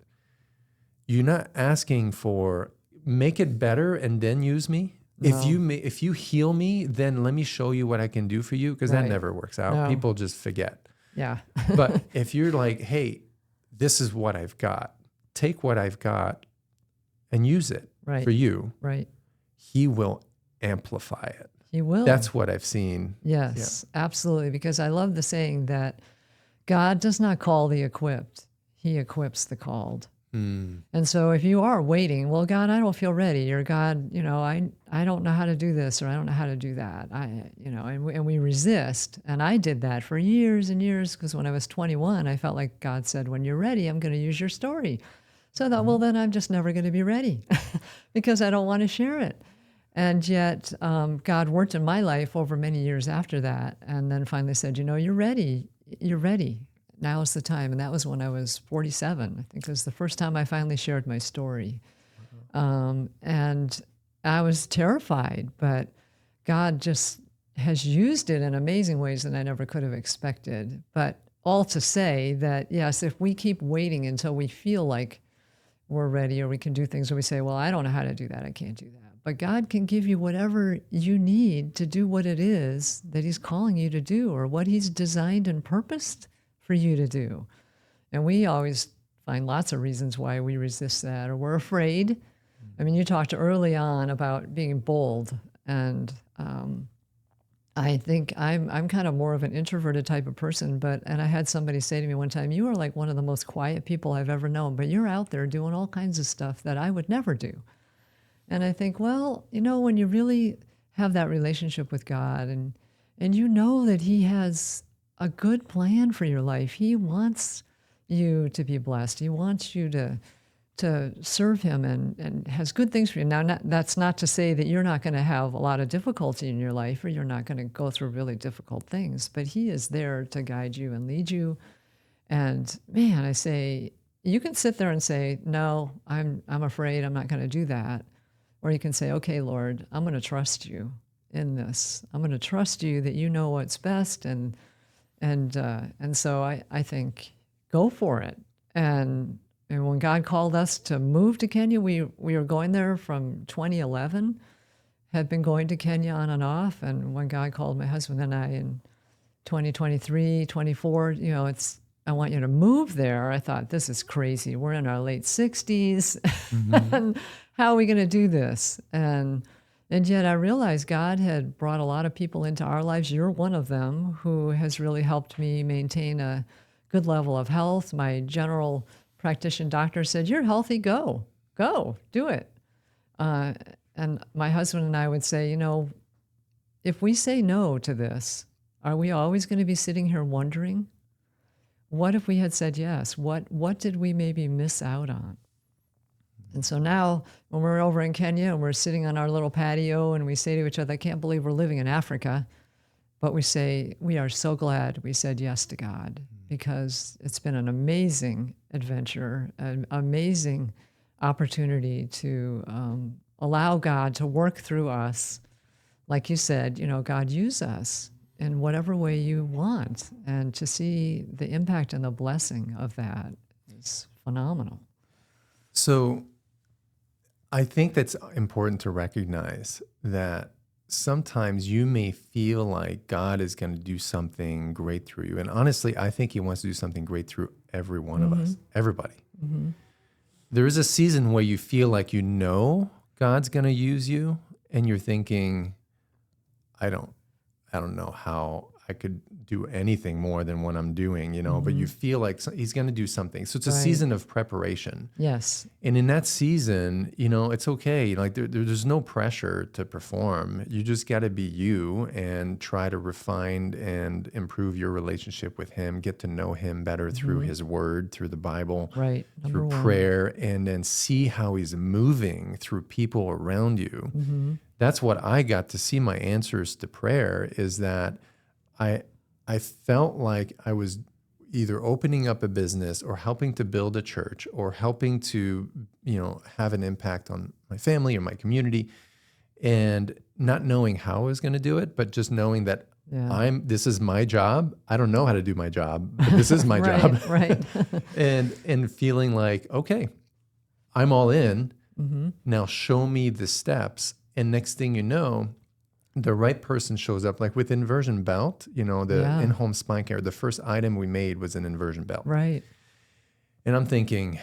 you're not asking for, make it better and then use me. No. If you heal me, then let me show you what I can do for you, because that never works out. No. People just forget. Yeah. But if you're like, hey, this is what I've got, take what I've got and use it for you. Right. He will amplify it. He will. That's what I've seen. Yes, absolutely. Because I love the saying that God does not call the equipped. He equips the called. And so if you are waiting, well, God, I don't feel ready, or God, I don't know how to do this, or I don't know how to do that. And we resist. And I did that for years and years, because when I was 21, I felt like God said, when you're ready, I'm going to use your story. So I thought, well, then I'm just never going to be ready because I don't want to share it. And yet God worked in my life over many years after that, and then finally said, you're ready. You're ready. Now is the time. And that was when I was 47. I think it was the first time I finally shared my story. And I was terrified, but God just has used it in amazing ways that I never could have expected. But all to say that, yes, if we keep waiting until we feel like we're ready, or we can do things, or we say, well, I don't know how to do that, I can't do that. But God can give you whatever you need to do what it is that he's calling you to do, or what he's designed and purposed for you to do. And we always find lots of reasons why we resist that, or we're afraid. I mean, you talked early on about being bold, and I think I'm kind of more of an introverted type of person, and I had somebody say to me one time, you are like one of the most quiet people I've ever known, but you're out there doing all kinds of stuff that I would never do. And I think, well, when you really have that relationship with God, and you know that he has a good plan for your life, he wants you to be blessed. He wants you to serve him, and has good things for you. Now, that's not to say that you're not going to have a lot of difficulty in your life, or you're not going to go through really difficult things, but he is there to guide you and lead you. And man, I say, you can sit there and say, no, I'm afraid, I'm not going to do that. Or you can say, okay, Lord, I'm going to trust you in this. I'm going to trust you that you know what's best. And so I think, go for it. And when God called us to move to Kenya, we were going there from 2011, had been going to Kenya on and off. And when God called my husband and I in 2023, 24, I want you to move there. I thought, this is crazy. We're in our late 60s. And how are we going to do this? And yet I realized God had brought a lot of people into our lives. You're one of them who has really helped me maintain a good level of health. My general practitioner doctor said, you're healthy, go, do it. And my husband and I would say, if we say no to this, are we always going to be sitting here wondering, what if we had said yes? What did we maybe miss out on? And so now when we're over in Kenya and we're sitting on our little patio and we say to each other, I can't believe we're living in Africa, but we say, we are so glad we said yes to God, because it's been an amazing adventure, an amazing opportunity to allow God to work through us. Like you said, God, use us in whatever way you want. And to see the impact and the blessing of that is phenomenal. So I think that's important to recognize that sometimes you may feel like God is going to do something great through you. And honestly, I think he wants to do something great through every one of us, everybody. There is a season where you feel like God's going to use you, and you're thinking, I don't know how I could do anything more than what I'm doing, but you feel like he's going to do something. So it's a season of preparation. Yes. And in that season, it's okay. Like there's no pressure to perform. You just got to be you and try to refine and improve your relationship with him, get to know him better through his word, through the Bible, right. through prayer, and then see how he's moving through people around you. That's what I got to see. My answers to prayer is that I felt like I was either opening up a business or helping to build a church or helping to, have an impact on my family or my community, and not knowing how I was going to do it, but just knowing that this is my job. I don't know how to do my job, but this is my job. Right. and feeling like, okay, I'm all in. Now show me the steps. And next thing you know, the right person shows up, like with inversion belt, the in-home spine care. The first item we made was an inversion belt. Right. And I'm thinking,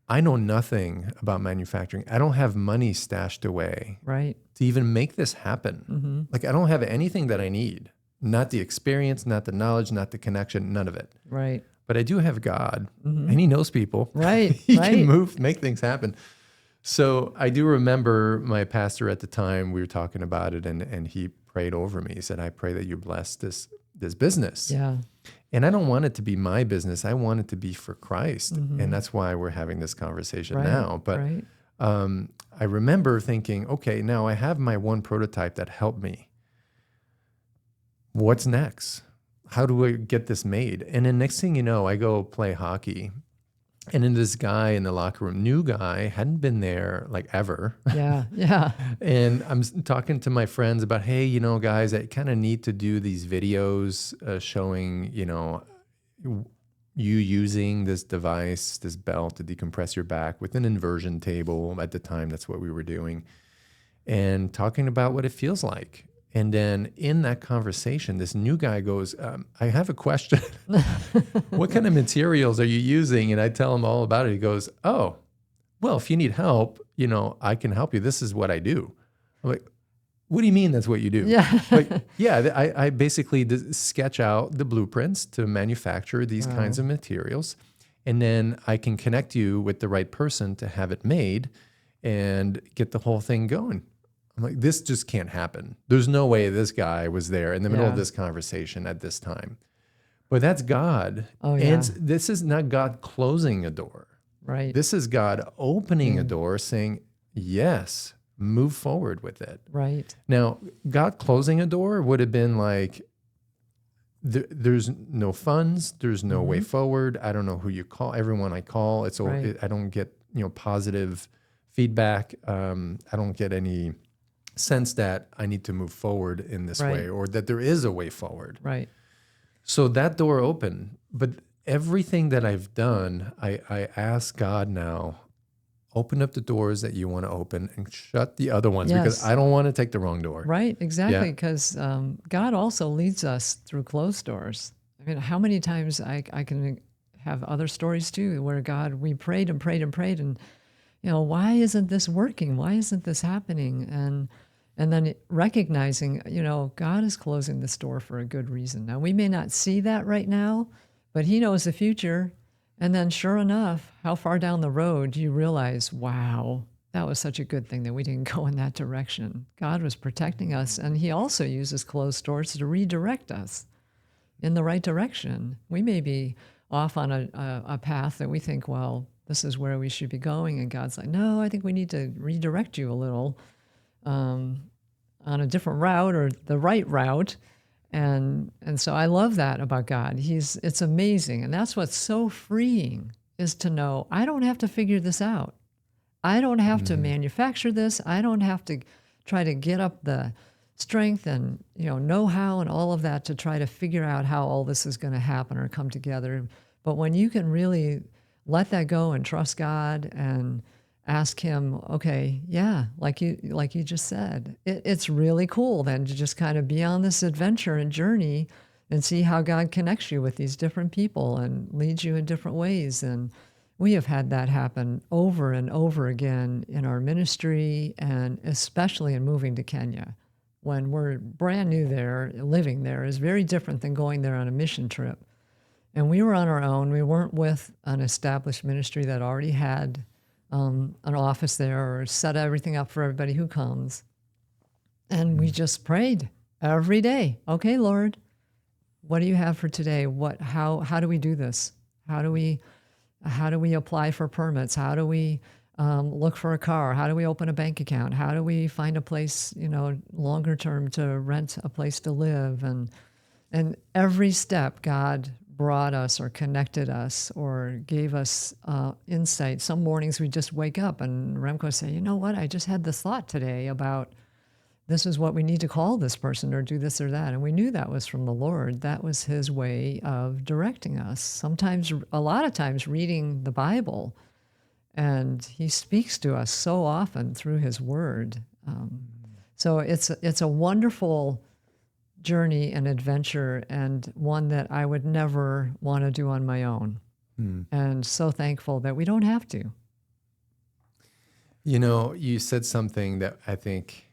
I know nothing about manufacturing. I don't have money stashed away to even make this happen. Like I don't have anything that I need. Not the experience, not the knowledge, not the connection, none of it. Right. But I do have God, and he knows people. Right. He can make things happen. So I do remember my pastor at the time, we were talking about it, and he prayed over me. He said, I pray that you bless this business. Yeah. And I don't want it to be my business. I want it to be for Christ. And that's why we're having this conversation now. But I remember thinking, okay, now I have my one prototype that helped me. What's next? How do I get this made? And then next thing you know, I go play hockey. And then this guy in the locker room, new guy, hadn't been there like ever. Yeah. And I'm talking to my friends about, hey, guys, I kind of need to do these videos showing, you using this device, this belt to decompress your back with an inversion table. At the time, that's what we were doing. And talking about what it feels like. And then in that conversation, this new guy goes, I have a question. What kind of materials are you using? And I tell him all about it. He goes, oh, well, if you need help, I can help you. This is what I do. I'm like, what do you mean that's what you do? Yeah. I basically sketch out the blueprints to manufacture these kinds of materials. And then I can connect you with the right person to have it made and get the whole thing going. I'm like, this just can't happen. There's no way this guy was there in the middle of this conversation at this time. But that's God. And this is not God closing a door. Right. This is God opening a door saying, yes, move forward with it. Right. Now, God closing a door would have been like, there's no funds. There's no way forward. I don't know who you call. Everyone I call, I don't get positive feedback. I don't get any sense that I need to move forward in this way, or that there is a way forward. Right. So that door opened, but everything that I've done, I ask God now open up the doors that you want to open and shut the other ones because Yes. I don't want to take the wrong door. Right, exactly, Yeah. because God also leads us through closed doors. I mean, how many times I can have other stories too where we prayed and prayed and prayed and, why isn't this working? Why isn't this happening? And then recognizing, God is closing this door for a good reason. Now, we may not see that right now, but he knows the future. And then sure enough, how far down the road you realize, wow, that was such a good thing that we didn't go in that direction. God was protecting us, and he also uses closed doors to redirect us in the right direction. We may be off on a path that we think, well, this is where we should be going. And God's like, no, I think we need to redirect you a little on a different route or the right route. And so I love that about God. It's amazing. And that's what's so freeing is to know I don't have to figure this out. I don't have to manufacture this. I don't have to try to get up the strength and know-how and all of that to try to figure out how all this is going to happen or come together. But when you can really let that go and trust God and ask him, okay, yeah, like you just said, it's really cool then to just kind of be on this adventure and journey and see how God connects you with these different people and leads you in different ways. And we have had that happen over and over again in our ministry, and especially in moving to Kenya. When we're brand new there, living there is very different than going there on a mission trip. And we were on our own. We weren't with an established ministry that already had an office there or set everything up for everybody who comes. And we just prayed every day. Okay, Lord, what do you have for today? How do we do this? How do we apply for permits? How do we look for a car? How do we open a bank account? How do we find a place, longer term to rent a place to live? And every step God brought us or connected us or gave us insight. Some mornings we just wake up and Remco would say, you know what, I just had this thought today about this is what we need to call this person or do this or that. And we knew that was from the Lord. That was his way of directing us. Sometimes, a lot of times reading the Bible, and he speaks to us so often through his word. So it's a wonderful journey and adventure, and one that I would never want to do on my own. And so thankful that we don't have to. You said something that I think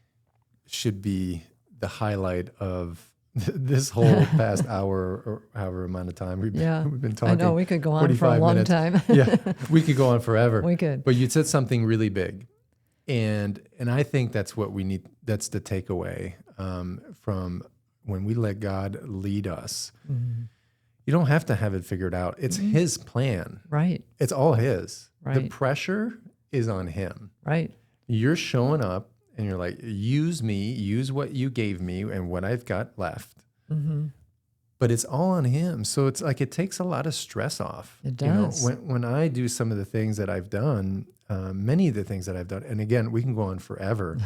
should be the highlight of this whole past hour or however amount of time we've been talking. I know, we could go on for a long time. Yeah, we could go on forever. We could. But you said something really big. And I think that's what we need. That's the takeaway from when we let God lead us. Mm-hmm. You don't have to have it figured out. It's his plan. Right. It's all his. Right. The pressure is on him. Right. You're showing up and you're like, use me, use what you gave me and what I've got left. Mm-hmm. But it's all on him. So it's like it takes a lot of stress off. It does. When I do some of the things that I've done, many of the things that I've done, and again, we can go on forever.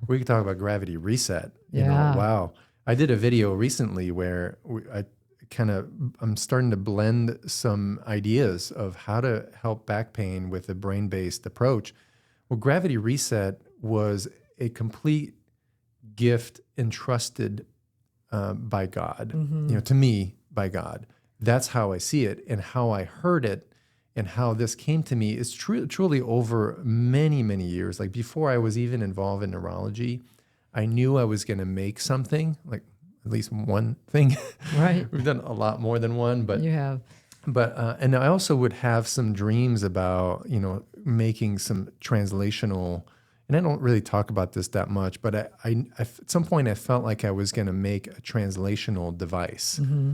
We could talk about gravity reset. Wow. I did a video recently where I'm starting to blend some ideas of how to help back pain with a brain-based approach. Well, gravity reset was a complete gift entrusted by God, to me, by God. That's how I see it, and how I heard it, and how this came to me is truly over many, many years. Like before I was even involved in neurology, I knew I was going to make something, like at least one thing. Right. We've done a lot more than one, but you have. But and I also would have some dreams about making some translational. And I don't really talk about this that much, but I at some point I felt like I was going to make a translational device. Mm-hmm.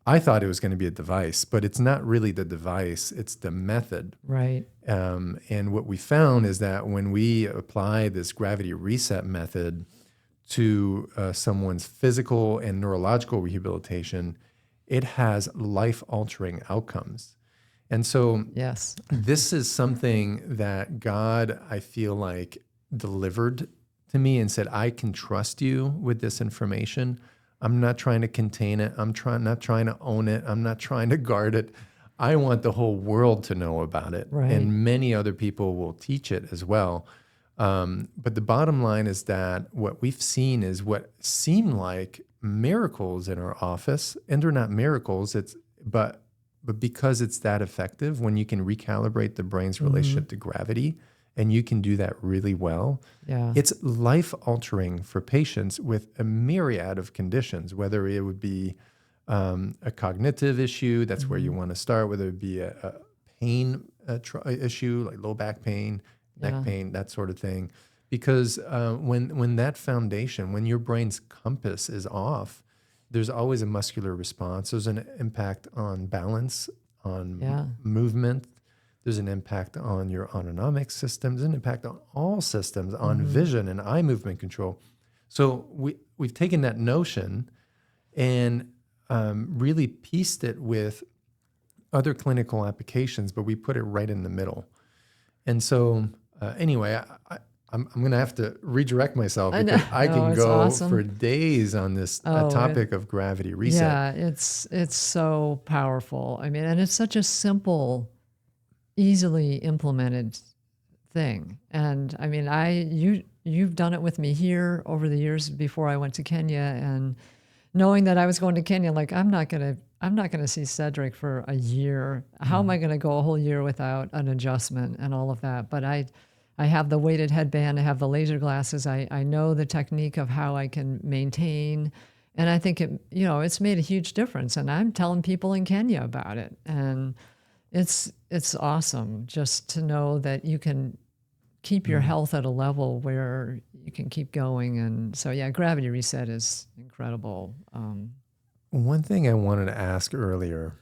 I thought it was going to be a device, but it's not really the device; it's the method. Right. And what we found is that when we apply this gravity reset method to someone's physical and neurological rehabilitation, it has life-altering outcomes. And so yes, this is something that God, I feel like, delivered to me and said, I can trust you with this information. I'm not trying to contain it. I'm not trying to own it. I'm not trying to guard it. I want the whole world to know about it, Right. and many other people will teach it as well. But the bottom line is that what we've seen is what seem like miracles in our office, and they're not miracles. But because it's that effective, when you can recalibrate the brain's relationship to gravity, and you can do that really well, Yeah. it's life altering for patients with a myriad of conditions, whether it would be a cognitive issue, that's where you want to start, whether it be a pain issue like low back pain, neck Yeah. pain, that sort of thing. Because when that foundation, when your brain's compass is off, there's always a muscular response. There's an impact on balance, on Yeah. movement. There's an impact on your autonomic system. There's an impact on all systems, on vision and eye movement control. So we've taken that notion and really pieced it with other clinical applications, but we put it right in the middle. And so anyway, I'm going to have to redirect myself I know. because I No, can it's go awesome. for days on this topic of gravity reset. Yeah, it's so powerful. I mean, and it's such a simple, easily implemented thing. And I mean, you've done it with me here over the years before I went to Kenya, and knowing that I was going to Kenya, like I'm not gonna see Cedric for a year. How am I gonna go a whole year without an adjustment and all of that? But I have the weighted headband, I have the laser glasses, I know the technique of how I can maintain. And I think it's made a huge difference. And I'm telling people in Kenya about it. And it's awesome just to know that you can keep your health at a level where you can keep going. And so, yeah, gravity reset is incredible. One thing I wanted to ask earlier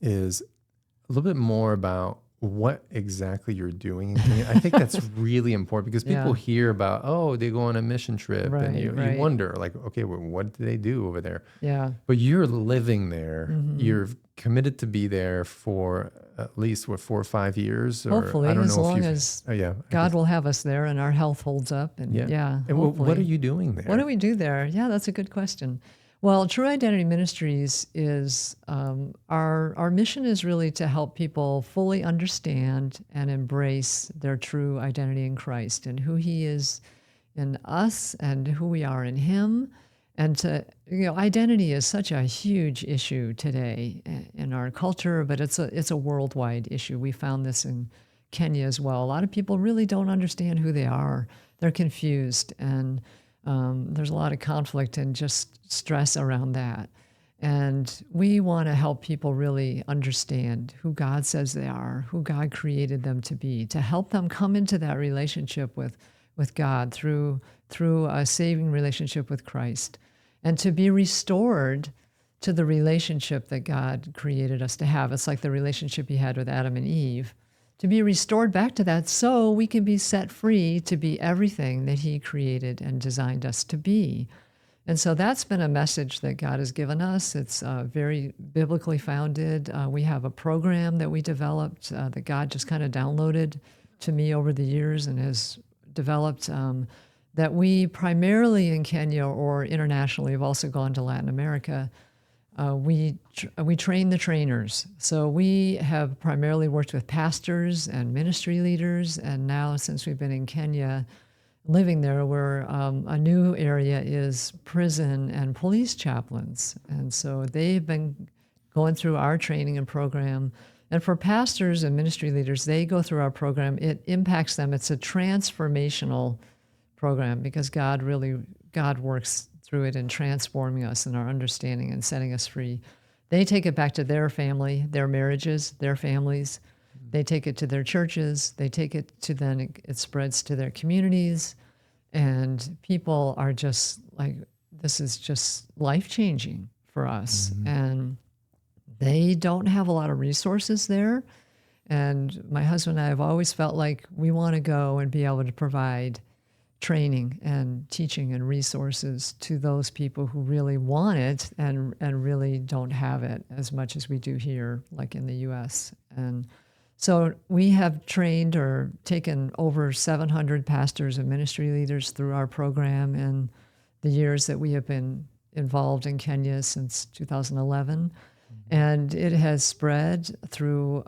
is a little bit more about what exactly you're doing in Kenya. I think that's really important because people Yeah. hear about, oh, they go on a mission trip, Right, and you right. wonder, like, okay, well, what do they do over there? Yeah. But you're living there. You're committed to be there for at least, what, 4 or 5 years? Or Hopefully, I don't as know if long you've, as oh, yeah. I God guess- will have us there and our health holds up. And yeah, And hopefully. what are you doing there? What do we do there? Yeah, that's a good question. Well, True Identity Ministries is our mission is really to help people fully understand and embrace their true identity in Christ and who He is in us and who we are in Him. And identity is such a huge issue today in our culture, but it's a worldwide issue. We found this in Kenya as well. A lot of people really don't understand who they are. They're confused, and there's a lot of conflict and just stress around that. And we want to help people really understand who God says they are, who God created them to be, to help them come into that relationship with God through a saving relationship with Christ, and to be restored to the relationship that God created us to have. It's like the relationship He had with Adam and Eve, to be restored back to that so we can be set free to be everything that He created and designed us to be. And so that's been a message that God has given us. It's very biblically founded. We have a program that we developed that God just kind of downloaded to me over the years and has developed that we primarily in Kenya or internationally have also gone to Latin America. We train the trainers. So we have primarily worked with pastors and ministry leaders. And now since we've been in Kenya, living there, where a new area is prison and police chaplains. And so they've been going through our training and program. And for pastors and ministry leaders, they go through our program. It impacts them. It's a transformational program because God works through it and transforming us in our understanding and setting us free. They take it back to their family, their marriages, their families. They take it to their churches. They take it to then it spreads to their communities. And people are just like, this is just life-changing for us. And they don't have a lot of resources there. And my husband and I have always felt like we want to go and be able to provide training and teaching and resources to those people who really want it and really don't have it as much as we do here, like in the U.S. And so we have trained or taken over 700 pastors and ministry leaders through our program in the years that we have been involved in Kenya since 2011. And it has spread through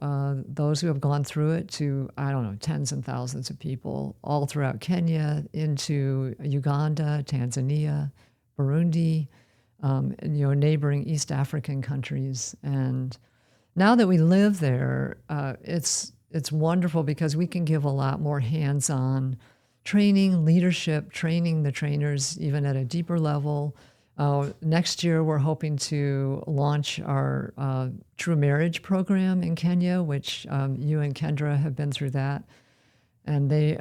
those who have gone through it to, I don't know, tens and thousands of people all throughout Kenya, into Uganda, Tanzania, Burundi, and, neighboring East African countries. And now that we live there, it's wonderful because we can give a lot more hands-on training, leadership, training the trainers even at a deeper level. Next year, we're hoping to launch our True Marriage program in Kenya, which you and Kendra have been through that, and they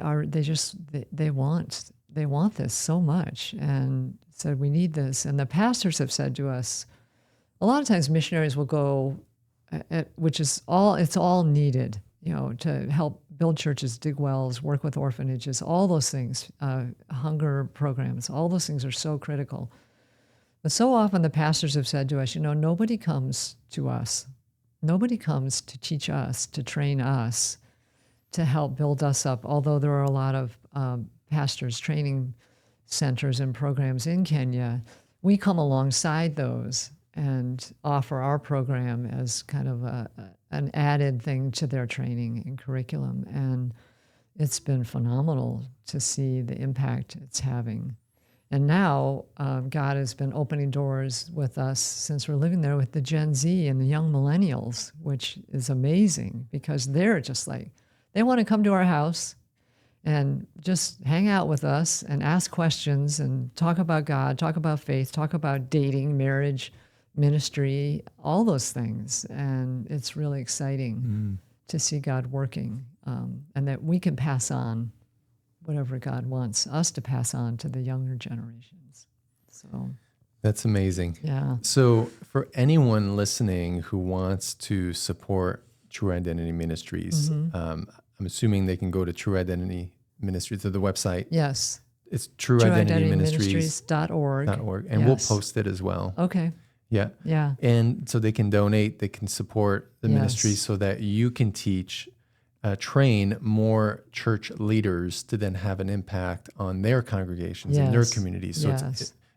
want this so much, and said we need this. And the pastors have said to us, a lot of times missionaries will go, which is it's all needed, to help build churches, dig wells, work with orphanages, all those things, hunger programs, all those things are so critical. But so often the pastors have said to us, nobody comes to us. Nobody comes to teach us, to train us, to help build us up, although there are a lot of pastors training centers and programs in Kenya. We come alongside those and offer our program as kind of an added thing to their training and curriculum. And it's been phenomenal to see the impact it's having. And now God has been opening doors with us since we're living there with the Gen Z and the young millennials, which is amazing because they're just like, they want to come to our house and just hang out with us and ask questions and talk about God, talk about faith, talk about dating, marriage, ministry, all those things. And it's really exciting to see God working, and that we can pass on whatever God wants us to pass on to the younger generations. So That's amazing. Yeah. So for anyone listening who wants to support True Identity Ministries, I'm assuming they can go to True Identity Ministries, to the website. Yes. It's trueidentityministries.org. And we'll Yes. post it as well. Okay. Yeah. Yeah. And so they can donate, they can support the ministry so that you can train more church leaders to then have an impact on their congregations and their communities. So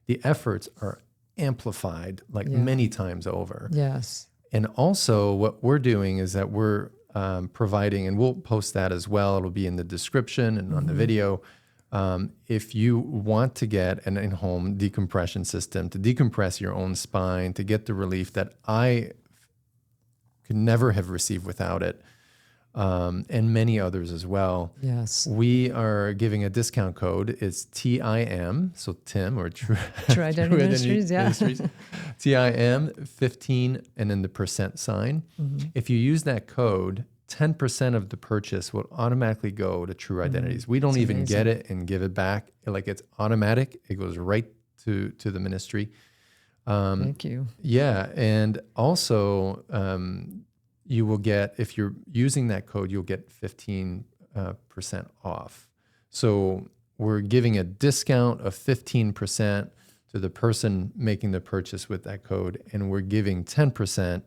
the efforts are amplified many times over. Yes. And also what we're doing is that we're providing, and we'll post that as well, it'll be in the description and on the video, if you want to get an in-home decompression system to decompress your own spine, to get the relief that I could never have received without it, and many others as well. Yes. We are giving a discount code. It's TIM, so Tim or True Identity Ministries, Ministries, TIM 15 and then the % sign. If you use that code, 10% of the purchase will automatically go to True Identities. We don't even get it and give it back. It's automatic. It goes right to the ministry. Thank you. Yeah, and also you will get, if you're using that code, you'll get 15% off. So we're giving a discount of 15% to the person making the purchase with that code, and we're giving 10%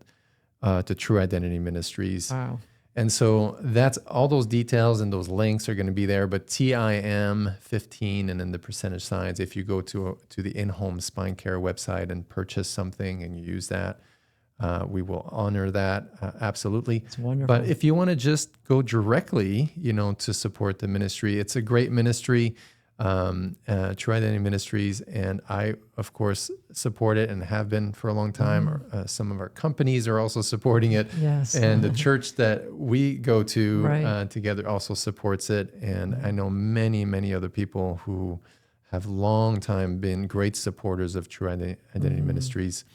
to True Identity Ministries. Wow. And so that's all those details and those links are going to be there. But TIM 15 and then the percentage signs, if you go to the in-home spine care website and purchase something and you use that, we will honor that absolutely. It's wonderful. But if you want to just go directly, to support the ministry, it's a great ministry. True Identity Ministries, and I, of course, support it and have been for a long time. Some of our companies are also supporting it. Yes. And the church that we go to Right. together also supports it. And I know many, many other people who have long time been great supporters of True Identity Ministries.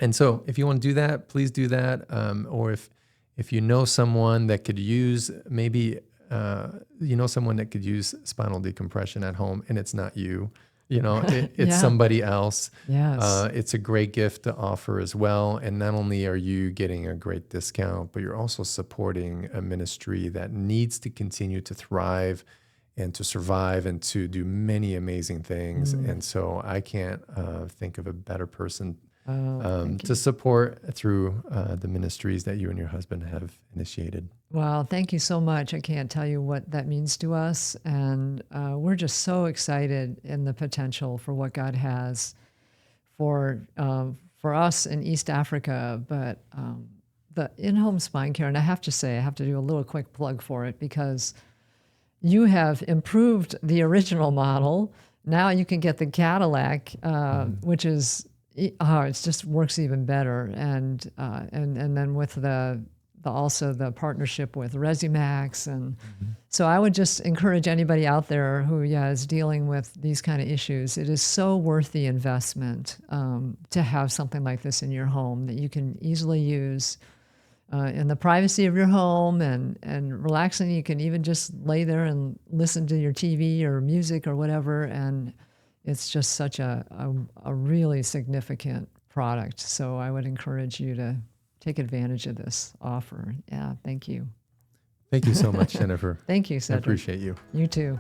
And so if you want to do that, please do that. Or if you know someone that could use someone that could use spinal decompression at home and it's not you, it's somebody else. Yes. It's a great gift to offer as well. And not only are you getting a great discount, but you're also supporting a ministry that needs to continue to thrive and to survive and to do many amazing things. And so I can't think of a better person to support through the ministries that you and your husband have initiated. Well, thank you so much. I can't tell you what that means to us. And we're just so excited in the potential for what God has for for us in East Africa, but the in-home spine care, and I have to say, I have to do a little quick plug for it because you have improved the original model. Now you can get the Cadillac, which is it just works even better, and then with the also the partnership with Resimax, and so I would just encourage anybody out there who is dealing with these kind of issues. It is so worth the investment to have something like this in your home that you can easily use in the privacy of your home and relaxing. You can even just lay there and listen to your TV or music or whatever, and it's just such a really significant product. So I would encourage you to take advantage of this offer. Yeah, thank you. Thank you so much, Jennifer. Thank you, I Cedric. appreciate you. You too.